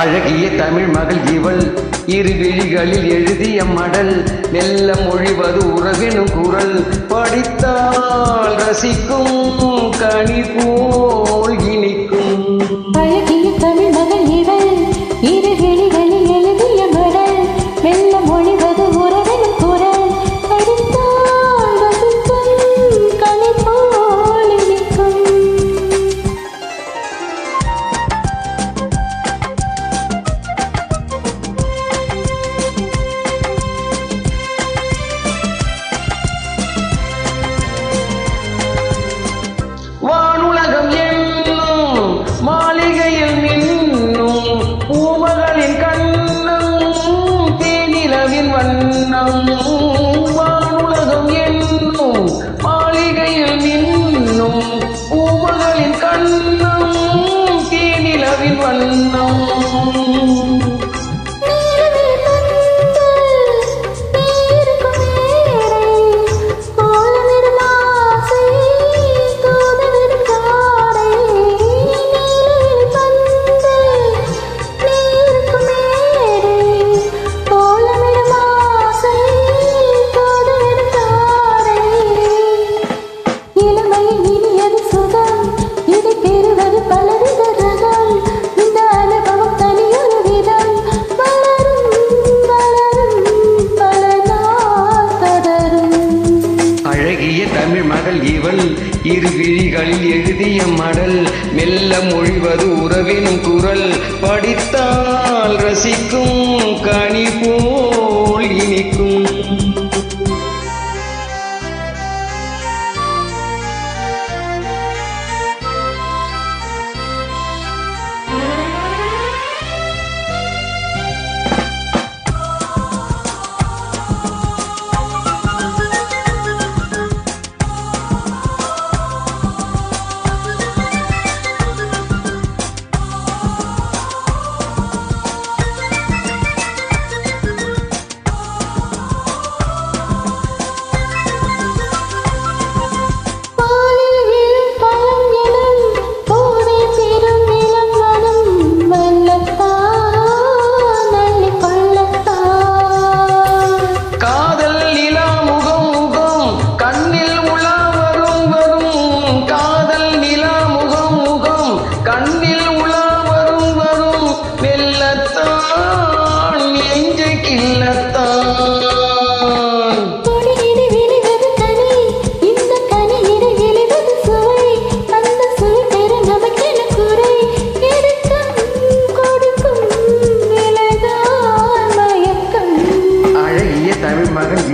அழகிய தமிழ் மகள் இவள் இரு விழிகளில் எழுதிய மடல் மெல்ல மொழிவது உறவெனும் குரல் படித்தால் ரசிக்கும் கனி போல் இனிக்கும். அழகிய தமிழ் மகள் இவள் இரு விழிகளில் எழுதிய மடல் மெல்ல மொழிவது உறவெனும் குரல் படித்தால் ரசிக்கும் கனி போல் இனிக்கும். வானுலகம் என்னும் மாளிகையில் நின்னும் பூமகளின் கண்ணம் தேனிலவின் வண்ணம். வானுலகம் என்னும் மாளிகையில் நின்னும் பூமகளின் கண்ணம் தேனிலவின் வண்ணம். தமிழ் மகள் இவள் இரு விழிகளில் எழுதிய மடல் மெல்ல மொழிவது உறவினும் குரல் படித்தால் ரசிக்கும் கனி போல் இனிக்கும்.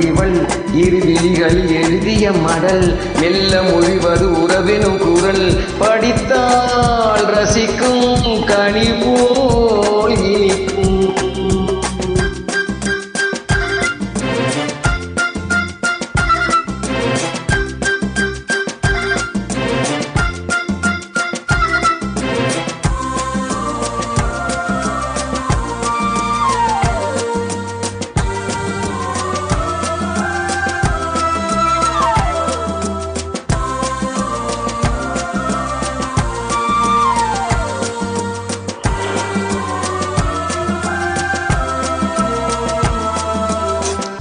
இவள் இரு விழிகளில் எழுதிய மடல் மெல்ல மொழிவது உறவெனும் குரல் படித்தால் ரசிக்கும் கனி போல் இனிக்கும்.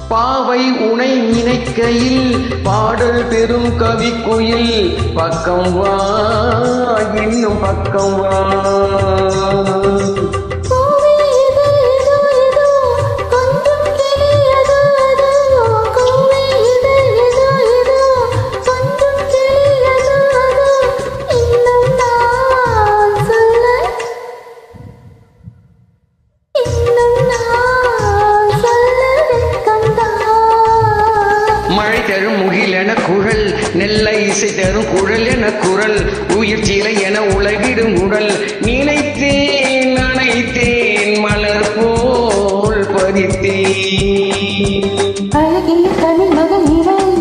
பாவை உனை நினைக்கையில் பாடல் பெரும் கவிக்குயில் பக்கம் வா இன்னும் பக்கம் வா. மழை தரும் முகில் என குழல் நெல்லை இசை தரும் குழல் என குரல் உயிர் சிலை என உலகிடும் உடல் நினைத்தேன் நனைத்தேன் மலர் போல் பதித்தேன். அழகிய தமிழ் மகள் இவள்